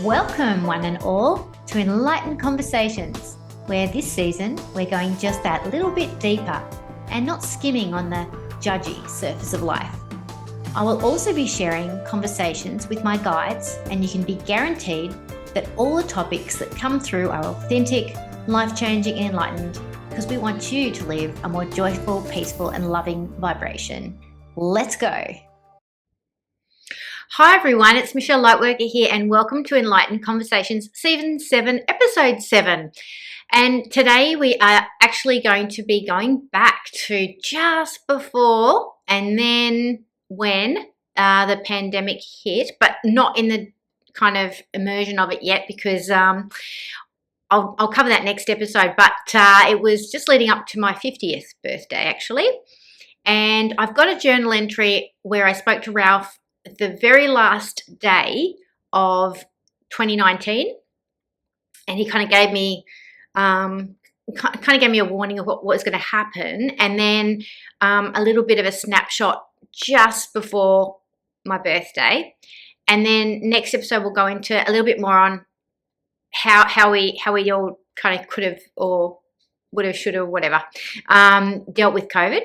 Welcome, one and all, to Enlightened Conversations, where this season we're going just that little bit deeper and not skimming on the judgy surface of life. I will also be sharing conversations with my guides, and you can be guaranteed that all the topics that come through are authentic, life-changing and enlightened, because we want you to live a more joyful, peaceful and loving vibration. Let's go. Hi everyone, it's Michelle Lightworker here and welcome to Enlightened Conversations Season 7, Episode 7. And today we are actually going to be going back to just before and then when the pandemic hit, but not in the kind of immersion of it yet because I'll cover that next episode. But it was just leading up to my 50th birthday actually. And I've got a journal entry where I spoke to Ralph the very last day of 2019, and he kind of gave me a warning of what was going to happen, and then a little bit of a snapshot just before my birthday. And then next episode we'll go into a little bit more on how we all kind of could have or would have, should have, whatever, dealt with COVID.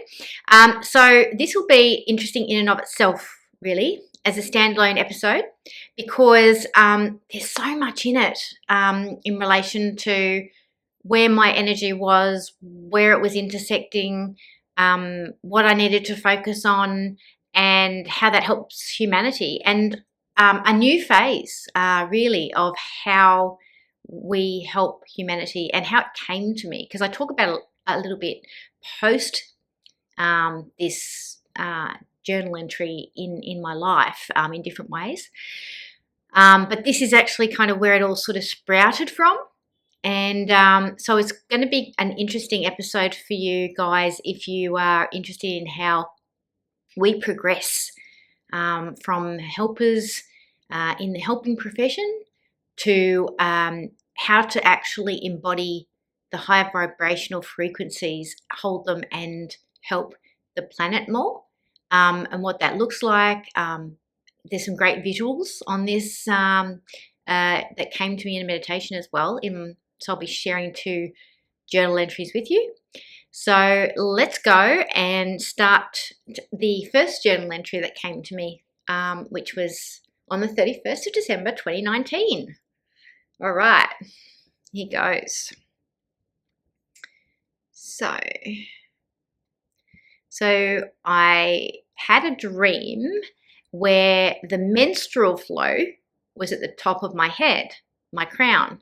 So this will be interesting in and of itself, really, as a standalone episode, because there's so much in it in relation to where my energy was, where it was intersecting, what I needed to focus on, and how that helps humanity, and a new phase, really, of how we help humanity and how it came to me, because I talk about it a little bit post this journal entry in my life in different ways. But this is actually kind of where it all sort of sprouted from. And so it's going to be an interesting episode for you guys if you are interested in how we progress from helpers in the helping profession to how to actually embody the higher vibrational frequencies, hold them and help the planet more. And what that looks like. There's some great visuals on this that came to me in a meditation as well. So I'll be sharing 2 journal entries with you. So let's go and start the first journal entry that came to me, which was on the 31st of December 2019. All right, here goes. So I had a dream where the menstrual flow was at the top of my head, my crown.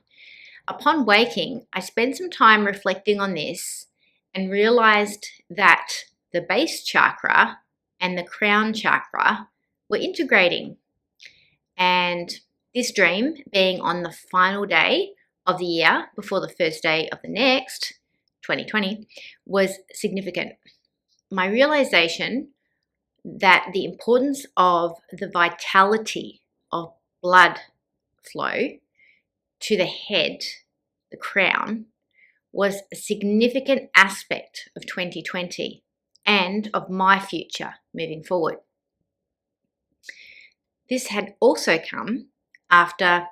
Upon waking, I spent some time reflecting on this and realized that the base chakra and the crown chakra were integrating. And this dream, being on the final day of the year before the first day of the next, 2020, was significant. My realization that the importance of the vitality of blood flow to the head, the crown, was a significant aspect of 2020 and of my future moving forward. This had also come after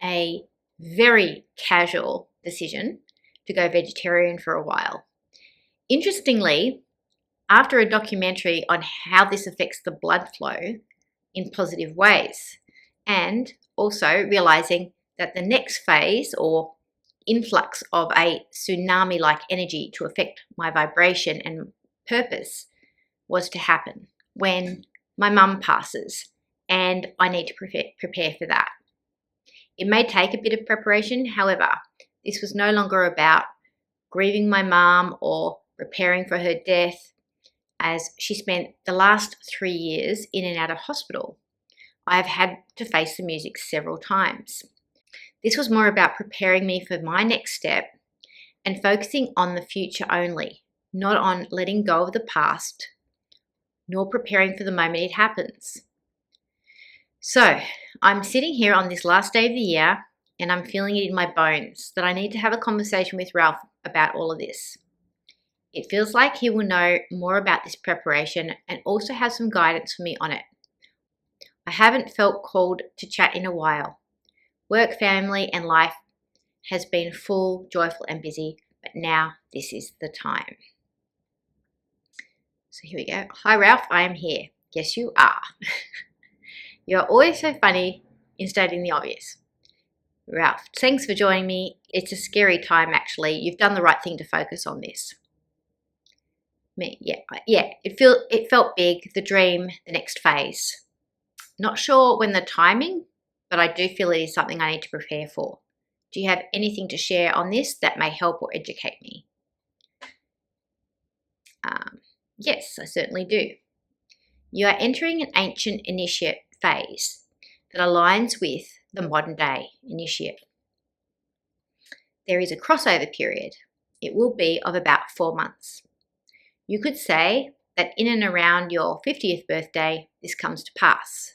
a very casual decision to go vegetarian for a while. Interestingly, after a documentary on how this affects the blood flow in positive ways, and also realizing that the next phase or influx of a tsunami-like energy to affect my vibration and purpose was to happen when my mum passes, and I need to prepare for that. It may take a bit of preparation, however, this was no longer about grieving my mum or preparing for her death, as she spent the last 3 years in and out of hospital. I have had to face the music several times. This was more about preparing me for my next step and focusing on the future only, not on letting go of the past, nor preparing for the moment it happens. So I'm sitting here on this last day of the year and I'm feeling it in my bones that I need to have a conversation with Ralph about all of this. It feels like he will know more about this preparation and also have some guidance for me on it. I haven't felt called to chat in a while. Work, family, and life has been full, joyful, and busy, but now this is the time. So here we go. Hi, Ralph, I am here. Yes, you are. You are always so funny in stating the obvious. Ralph, thanks for joining me. It's a scary time, actually. You've done the right thing to focus on this. Me, yeah. It felt big, the dream, the next phase. Not sure when the timing, but I do feel it is something I need to prepare for. Do you have anything to share on this that may help or educate me? Yes, I certainly do. You are entering an ancient initiate phase that aligns with the modern day initiate. There is a crossover period. It will be of about 4 months. You could say that in and around your 50th birthday, this comes to pass.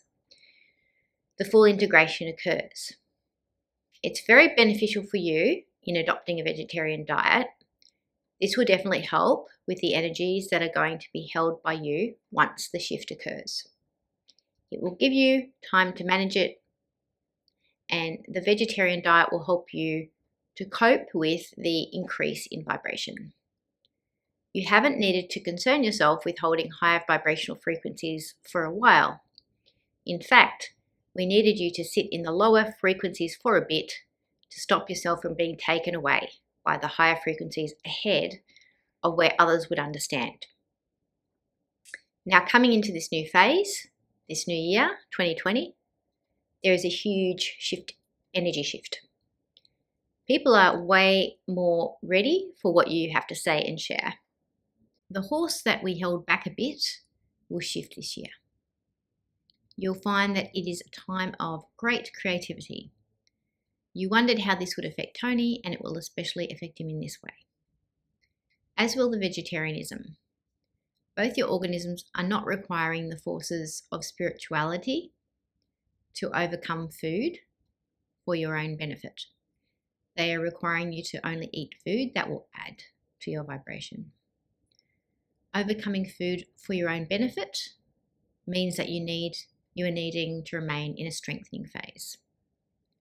The full integration occurs. It's very beneficial for you in adopting a vegetarian diet. This will definitely help with the energies that are going to be held by you once the shift occurs. It will give you time to manage it, and the vegetarian diet will help you to cope with the increase in vibration. You haven't needed to concern yourself with holding higher vibrational frequencies for a while. In fact, we needed you to sit in the lower frequencies for a bit to stop yourself from being taken away by the higher frequencies ahead of where others would understand. Now, coming into this new phase, this new year, 2020, there is a huge shift, energy shift. People are way more ready for what you have to say and share. The horse that we held back a bit will shift this year. You'll find that it is a time of great creativity. You wondered how this would affect Tony, and it will especially affect him in this way. As will the vegetarianism. Both your organisms are not requiring the forces of spirituality to overcome food for your own benefit. They are requiring you to only eat food that will add to your vibration. Overcoming food for your own benefit means that you are needing to remain in a strengthening phase.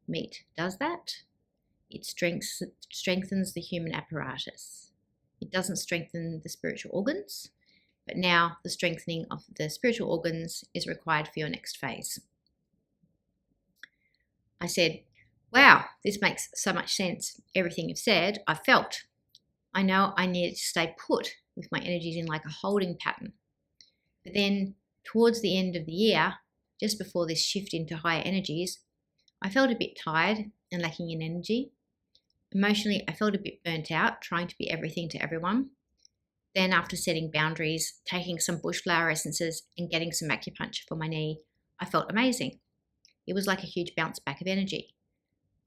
Meat does that. It strengthens the human apparatus. It doesn't strengthen the spiritual organs, but now the strengthening of the spiritual organs is required for your next phase. I said, wow, this makes so much sense. Everything you've said, I felt. I know I needed to stay put with my energies in like a holding pattern. But then towards the end of the year, just before this shift into higher energies, I felt a bit tired and lacking in energy. Emotionally, I felt a bit burnt out, trying to be everything to everyone. Then after setting boundaries, taking some bushflower essences and getting some acupuncture for my knee, I felt amazing. It was like a huge bounce back of energy.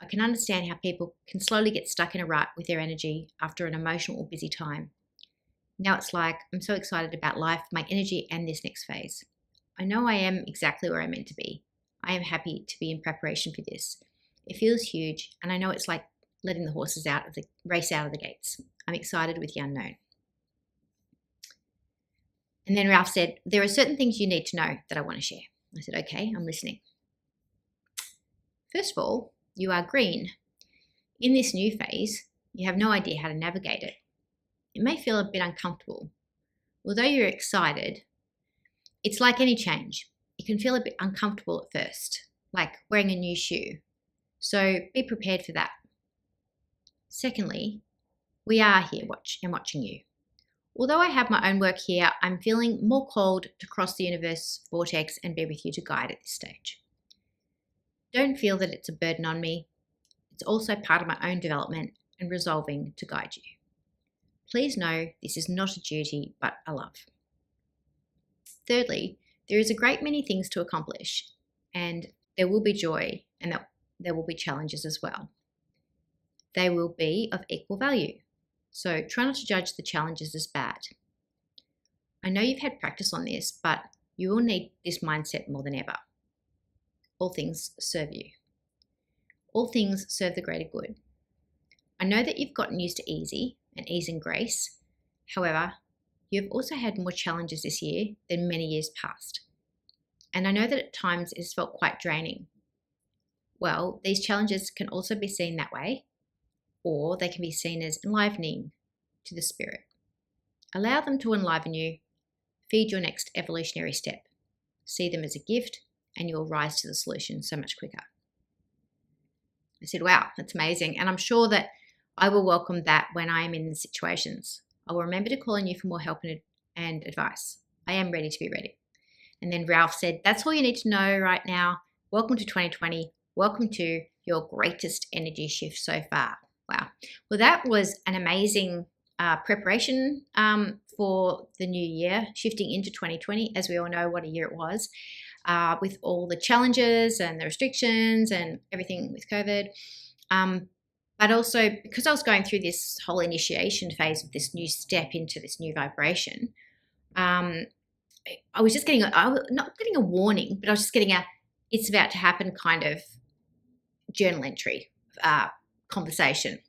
I can understand how people can slowly get stuck in a rut with their energy after an emotional or busy time. Now it's like, I'm so excited about life, my energy, and this next phase. I know I am exactly where I'm meant to be. I am happy to be in preparation for this. It feels huge, and I know it's like letting the horses race out of the gates. I'm excited with the unknown. And then Ralph said, there are certain things you need to know that I want to share. I said, okay, I'm listening. First of all, you are green. In this new phase, you have no idea how to navigate it. It may feel a bit uncomfortable. Although you're excited, it's like any change. It can feel a bit uncomfortable at first, like wearing a new shoe. So be prepared for that. Secondly, we are here watching you. Although I have my own work here, I'm feeling more called to cross the universe vortex and be with you to guide at this stage. Don't feel that it's a burden on me. It's also part of my own development and resolving to guide you. Please know this is not a duty, but a love. Thirdly, there is a great many things to accomplish, and there will be joy, and there will be challenges as well. They will be of equal value. So try not to judge the challenges as bad. I know you've had practice on this, but you will need this mindset more than ever. All things serve you. All things serve the greater good. I know that you've gotten used to ease and grace. However, you've also had more challenges this year than many years past. And I know that at times it has felt quite draining. Well, these challenges can also be seen that way, or they can be seen as enlivening to the spirit. Allow them to enliven you, feed your next evolutionary step. See them as a gift, and you'll rise to the solution so much quicker. I said, wow, that's amazing. And I'm sure that I will welcome that when I am in the situations. I will remember to call on you for more help and advice. I am ready to be ready. And then Ralph said, that's all you need to know right now. Welcome to 2020. Welcome to your greatest energy shift so far. Wow. Well, that was an amazing preparation for the new year, shifting into 2020. As we all know, what a year it was, with all the challenges and the restrictions and everything with COVID. But also because I was going through this whole initiation phase of this new step into this new vibration, I was just getting, not getting a warning, but I was just getting it's about to happen kind of journal entry conversation.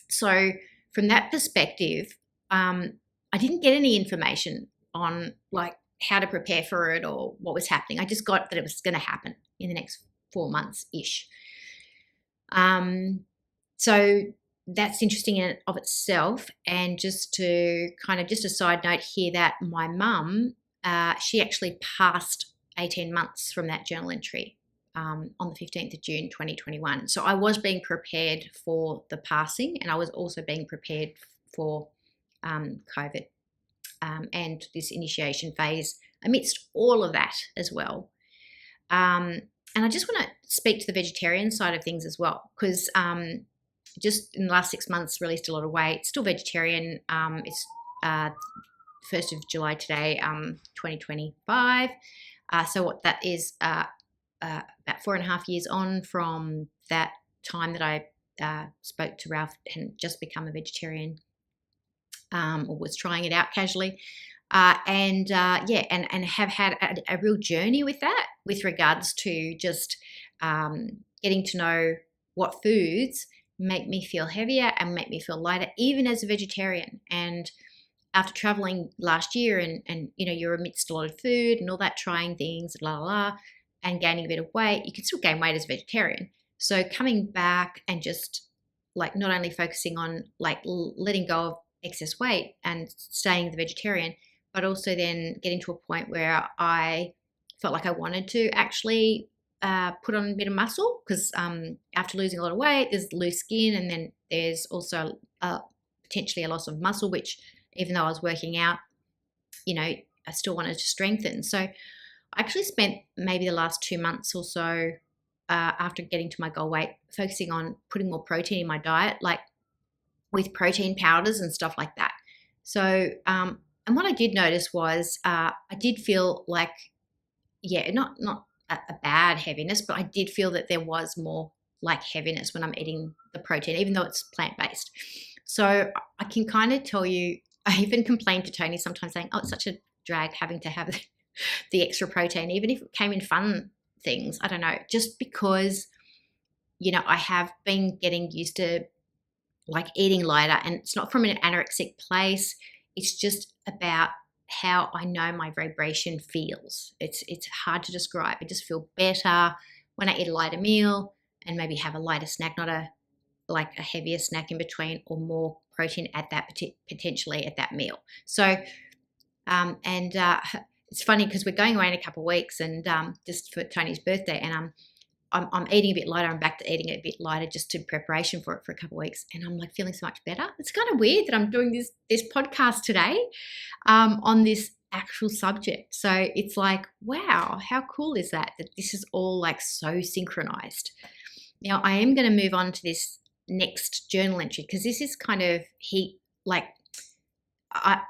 So from that perspective, I didn't get any information on like how to prepare for it or what was happening. I just got that it was going to happen in the next 4 months-ish. So that's interesting in and of itself. And just to kind of just a side note here that my mum, she actually passed 18 months from that journal entry on the 15th of June 2021. So I was being prepared for the passing, and I was also being prepared for COVID and this initiation phase amidst all of that as well. And I just want to speak to the vegetarian side of things as well, because just in the last 6 months released a lot of weight, still vegetarian. It's 1st of July today, 2025. So what that is, about 4.5 years on from that time that I spoke to Ralph and just become a vegetarian, or was trying it out casually. And have had a real journey with that, with regards to just getting to know what foods make me feel heavier and make me feel lighter, even as a vegetarian. And after traveling last year and you're amidst a lot of food and all that, trying things, and gaining a bit of weight, you can still gain weight as a vegetarian. So coming back and just like not only focusing on like letting go of excess weight and staying the vegetarian, but also then getting to a point where I felt like I wanted to actually put on a bit of muscle, because after losing a lot of weight, there's loose skin, and then there's also potentially a loss of muscle, which even though I was working out, I still wanted to strengthen. So I actually spent maybe the last 2 months or so after getting to my goal weight, focusing on putting more protein in my diet, like with protein powders and stuff like that. So, and what I did notice was I did feel like, not a bad heaviness, but I did feel that there was more like heaviness when I'm eating the protein, even though it's plant-based. So I can kind of tell you, I even complained to Tony sometimes saying, oh, it's such a drag having to have the extra protein, even if it came in fun things. I don't know, just because, I have been getting used to like eating lighter, and it's not from an anorexic place. It's just about how I know my vibration feels. It's hard to describe. I just feel better when I eat a lighter meal and maybe have a lighter snack, not a heavier snack in between, or more protein at that potentially at that meal. So, it's funny because we're going away in a couple of weeks, and just for Tony's birthday, and I'm eating a bit lighter. I'm back to eating a bit lighter just in preparation for it for a couple of weeks, and I'm like feeling so much better. It's kind of weird that I'm doing this podcast today on this actual subject. So it's like, wow, how cool is that this is all like so synchronized. Now I am going to move on to this next journal entry, because this is kind of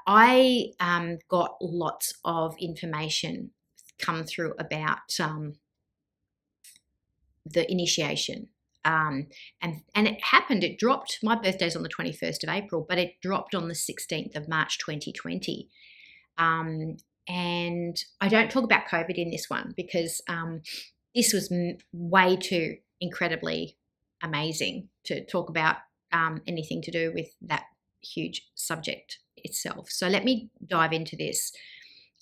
I got lots of information come through about the initiation, and it happened. It dropped. My birthday's on the 21st of April, but it dropped on the 16th of March 2020. And I don't talk about COVID in this one, because this was way too incredibly amazing to talk about anything to do with that huge subject itself. So let me dive into this,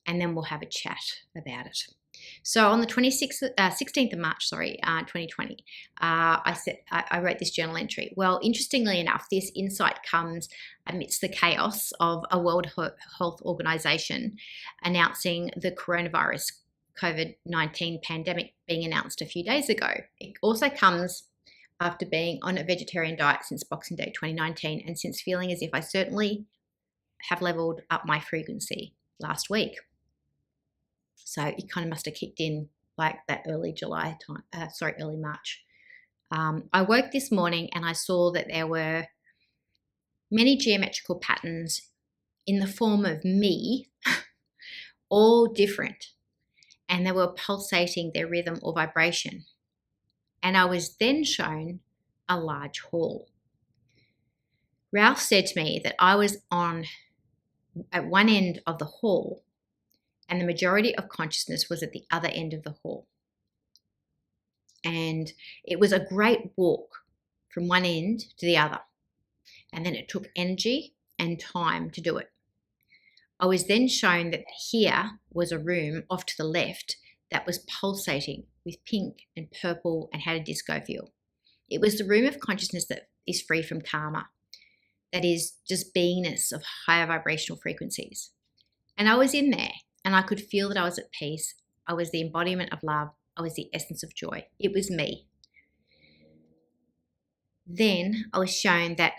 and then we'll have a chat about it. So on the 16th of March, 2020, I wrote this journal entry. Well, interestingly enough, this insight comes amidst the chaos of a World Health Organization announcing the coronavirus COVID-19 pandemic being announced a few days ago. It also comes after being on a vegetarian diet since Boxing Day 2019 and since feeling as if I certainly have leveled up my frequency last week. So it kind of must have kicked in like that early March. I woke this morning and I saw that there were many geometrical patterns in the form of me, all different, and they were pulsating their rhythm or vibration. And I was then shown a large hall. Ralph said to me that I was at one end of the hall and the majority of consciousness was at the other end of the hall. And it was a great walk from one end to the other. And then it took energy and time to do it. I was then shown that here was a room off to the left that was pulsating with pink and purple and had a disco feel. It was the room of consciousness that is free from karma, that is just beingness of higher vibrational frequencies. And I was in there and I could feel that I was at peace. I was the embodiment of love. I was the essence of joy. It was me. Then I was shown that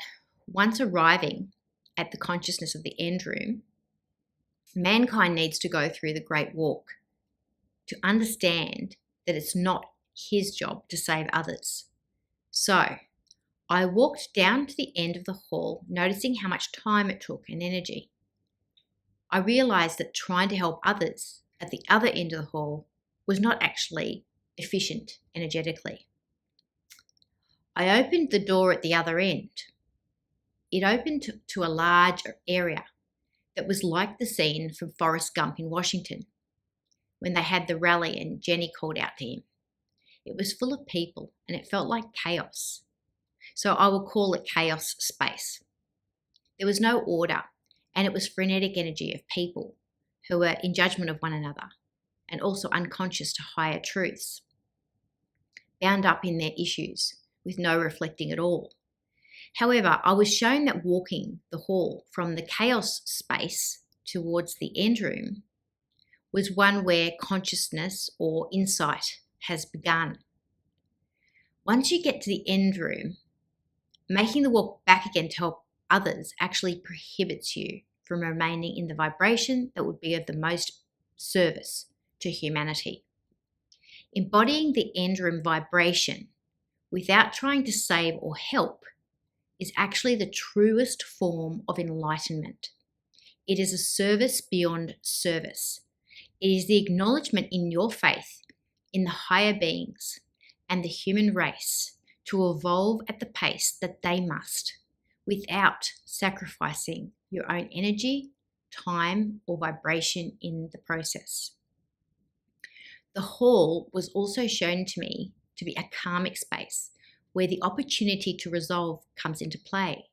once arriving at the consciousness of the end room, mankind needs to go through the great walk to understand that it's not his job to save others. So I walked down to the end of the hall, noticing how much time it took and energy. I realized that trying to help others at the other end of the hall was not actually efficient energetically. I opened the door at the other end. It opened to a large area that was like the scene from Forrest Gump in Washington when they had the rally and Jenny called out to him. It was full of people and it felt like chaos. So I will call it chaos space. There was no order and it was frenetic energy of people who were in judgment of one another and also unconscious to higher truths, bound up in their issues with no reflecting at all. However, I was shown that walking the hall from the chaos space towards the end room was one where consciousness or insight has begun. Once you get to the end room, making the walk back again to help others actually prohibits you from remaining in the vibration that would be of the most service to humanity. Embodying the end room vibration without trying to save or help is actually the truest form of enlightenment. It is a service beyond service. It is the acknowledgement in your faith in the higher beings and the human race to evolve at the pace that they must without sacrificing your own energy, time, or vibration in the process. The hall was also shown to me to be a karmic space where the opportunity to resolve comes into play.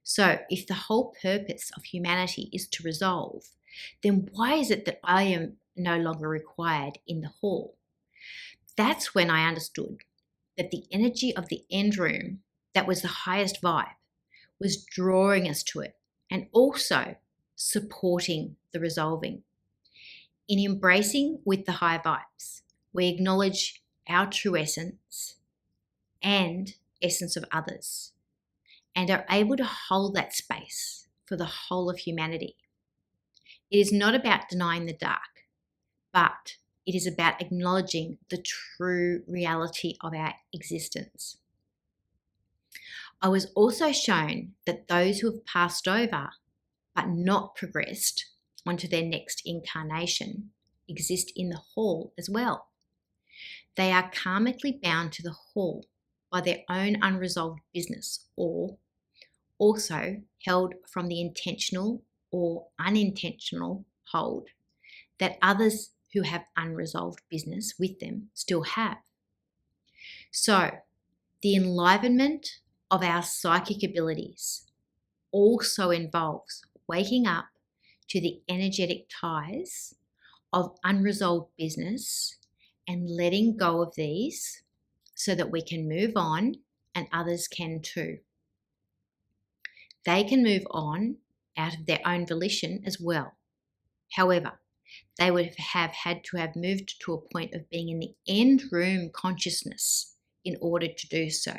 So if the whole purpose of humanity is to resolve, then why is it that I am no longer required in the hall? That's when I understood that the energy of the end room, that was the highest vibe, was drawing us to it and also supporting the resolving. In embracing with the high vibes, we acknowledge our true essence and essence of others and are able to hold that space for the whole of humanity. It is not about denying the dark, but it is about acknowledging the true reality of our existence. I was also shown that those who have passed over but not progressed onto their next incarnation exist in the hall as well. They are karmically bound to the hall by their own unresolved business, or also held from the intentional or unintentional hold that others who have unresolved business with them still have. So the enlivenment of our psychic abilities also involves waking up to the energetic ties of unresolved business and letting go of these so that we can move on and others can too. They can move on out of their own volition as well. However, they would have had to have moved to a point of being in the end room consciousness in order to do so.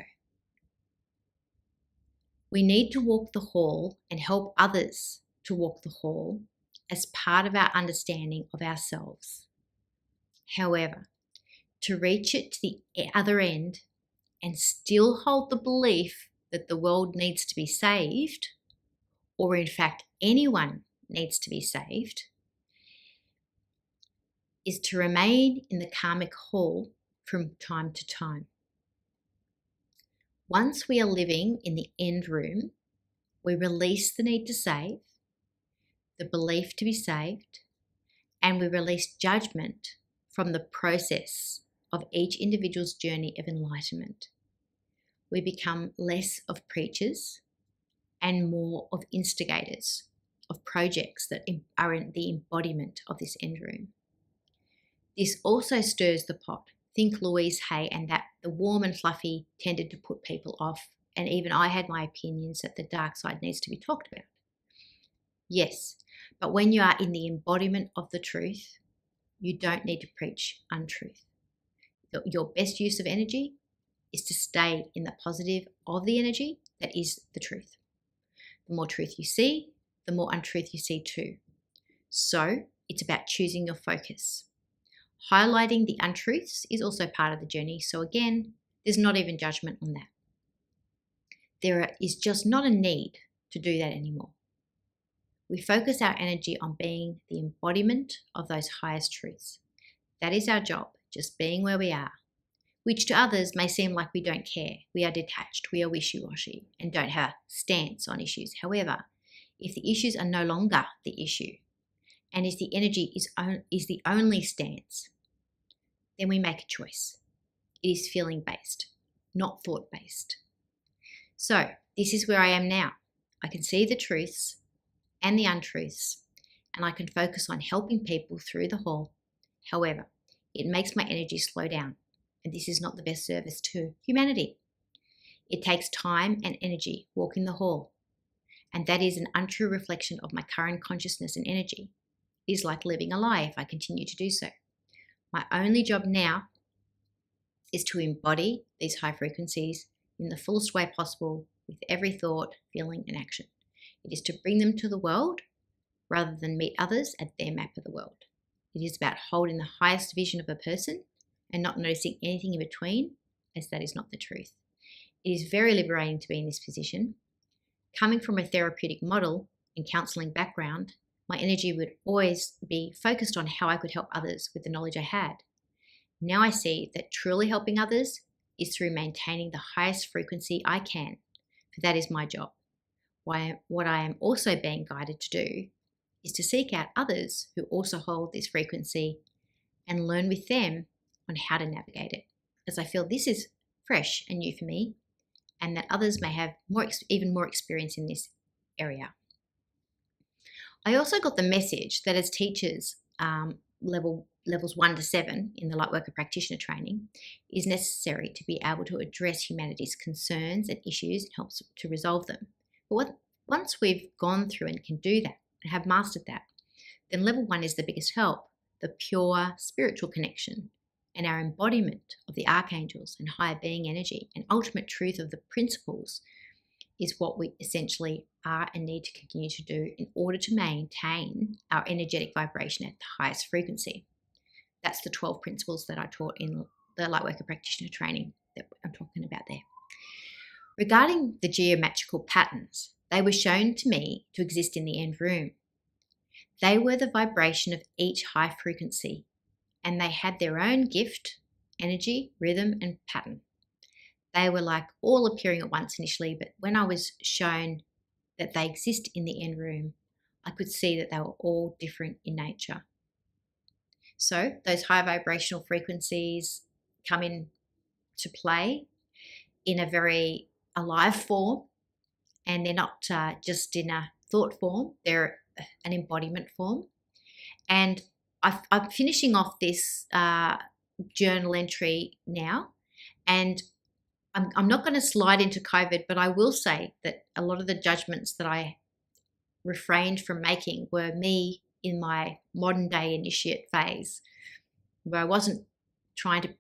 We need to walk the hall and help others to walk the hall as part of our understanding of ourselves. However, to reach it to the other end and still hold the belief that the world needs to be saved, or in fact anyone needs to be saved, is to remain in the karmic hall from time to time. Once we are living in the end room, we release the need to save, the belief to be saved, and we release judgment from the process of each individual's journey of enlightenment. We become less of preachers and more of instigators of projects that are in the embodiment of this end room. This also stirs the pot. Think Louise Hay and that the warm and fluffy tended to put people off, and even I had my opinions that the dark side needs to be talked about. Yes, but when you are in the embodiment of the truth, you don't need to preach untruth. Your best use of energy is to stay in the positive of the energy that is the truth. The more truth you see, the more untruth you see too. So it's about choosing your focus. Highlighting the untruths is also part of the journey. So again, there's not even judgment on that. There is just not a need to do that anymore. We focus our energy on being the embodiment of those highest truths. That is our job, just being where we are, which to others may seem like we don't care. We are detached, we are wishy-washy, and don't have a stance on issues. However, if the issues are no longer the issue, and if the energy is the only stance, then we make a choice. It is feeling-based, not thought-based. So this is where I am now. I can see the truths and the untruths, and I can focus on helping people through the hall. However, it makes my energy slow down, and this is not the best service to humanity. It takes time and energy walking the hall, and that is an untrue reflection of my current consciousness and energy. It is like living a lie if I continue to do so. My only job now is to embody these high frequencies in the fullest way possible with every thought, feeling, and action. It is to bring them to the world rather than meet others at their map of the world. It is about holding the highest vision of a person and not noticing anything in between, as that is not the truth. It is very liberating to be in this position. Coming from a therapeutic model and counselling background, my energy would always be focused on how I could help others with the knowledge I had. Now I see that truly helping others is through maintaining the highest frequency I can, for that is my job. What I am also being guided to do is to seek out others who also hold this frequency and learn with them on how to navigate it, as I feel this is fresh and new for me, and that others may have even more experience in this area. I also got the message that as teachers, levels 1 to 7 in the Lightworker practitioner training, is necessary to be able to address humanity's concerns and issues and help to resolve them. But once we've gone through and can do that and have mastered that, then level 1 is the biggest help, the pure spiritual connection and our embodiment of the archangels and higher being energy and ultimate truth of the principles is what we essentially are and need to continue to do in order to maintain our energetic vibration at the highest frequency. That's the 12 principles that I taught in the Lightworker practitioner training that I'm talking about there. Regarding the geometrical patterns, they were shown to me to exist in the end room. They were the vibration of each high frequency, and they had their own gift, energy, rhythm, and pattern. They were like all appearing at once initially, but when I was shown that they exist in the end room, I could see that they were all different in nature. So those high vibrational frequencies come in to play in a very alive form, and they're not just in a thought form, they're an embodiment form. And I'm finishing off this journal entry now, and I'm not going to slide into COVID, but I will say that a lot of the judgments that I refrained from making were me in my modern day initiate phase, where I wasn't trying to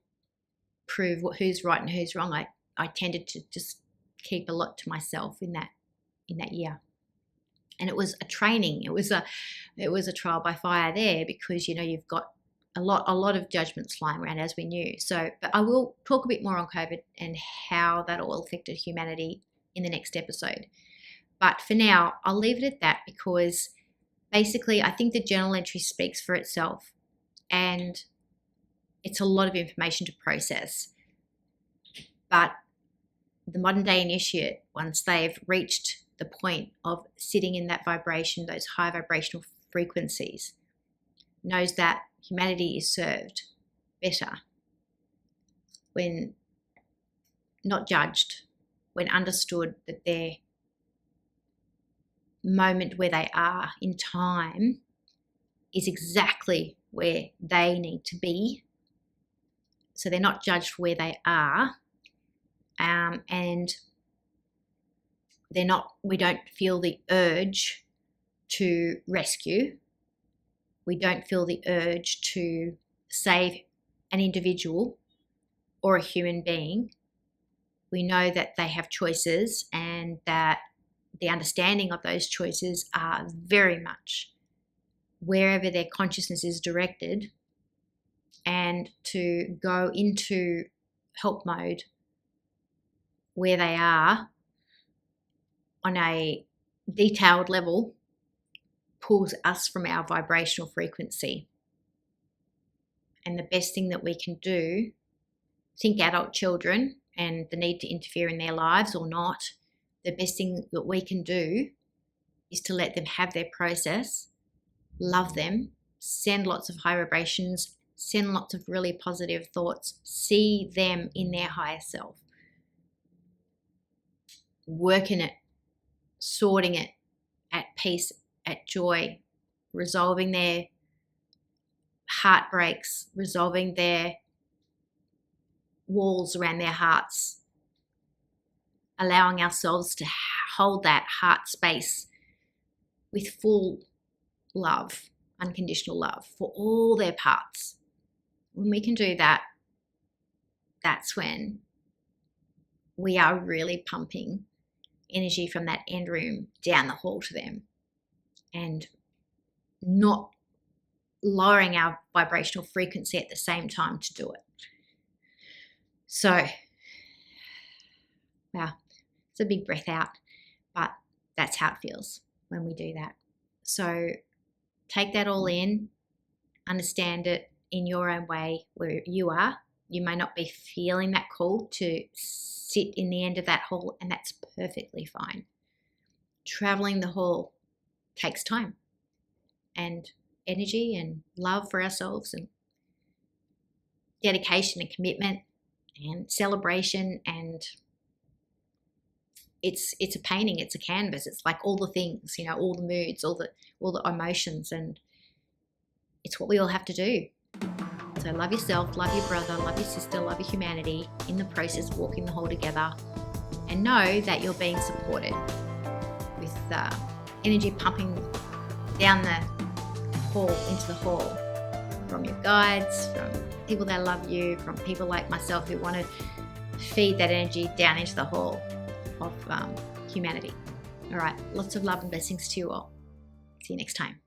prove who's right and who's wrong. I tended to just keep a lot to myself in that year. And it was a training. It was a trial by fire there, because you've got a lot of judgments flying around, as we knew. So, but I will talk a bit more on COVID and how that all affected humanity in the next episode. But for now, I'll leave it at that, because basically I think the journal entry speaks for itself, and it's a lot of information to process. But the modern day initiate, once they've reached the point of sitting in that vibration, those high vibrational frequencies, knows that humanity is served better when not judged, when understood that their moment where they are in time is exactly where they need to be. So they're not judged where they are, and we don't feel the urge to rescue. We don't feel the urge to save an individual or a human being. We know that they have choices, and that the understanding of those choices are very much wherever their consciousness is directed, and to go into help mode where they are on a detailed level pulls us from our vibrational frequency. And the best thing that we can do, think adult children and the need to interfere in their lives or not, the best thing that we can do is to let them have their process, love them, send lots of high vibrations, send lots of really positive thoughts, see them in their higher self, working it, sorting it, at peace, at joy, resolving their heartbreaks, resolving their walls around their hearts, allowing ourselves to hold that heart space with full love, unconditional love for all their parts. When we can do that, that's when we are really pumping energy from that end room down the hall to them, and not lowering our vibrational frequency at the same time to do it. So, wow, it's a big breath out, but that's how it feels when we do that. So take that all in, understand it in your own way where you are. You may not be feeling that call to sit in the end of that hall, and that's perfectly fine. Traveling the hall takes time and energy and love for ourselves, and dedication and commitment and celebration, and it's a painting, it's a canvas, it's like all the things, all the moods, all the emotions, and it's what we all have to do. So love yourself, love your brother, love your sister, love your humanity in the process of walking the hall together, and know that you're being supported with energy pumping down the hall into the hall from your guides, from people that love you, from people like myself who want to feed that energy down into the hall of humanity. All right, lots of love and blessings to you all. See you next time.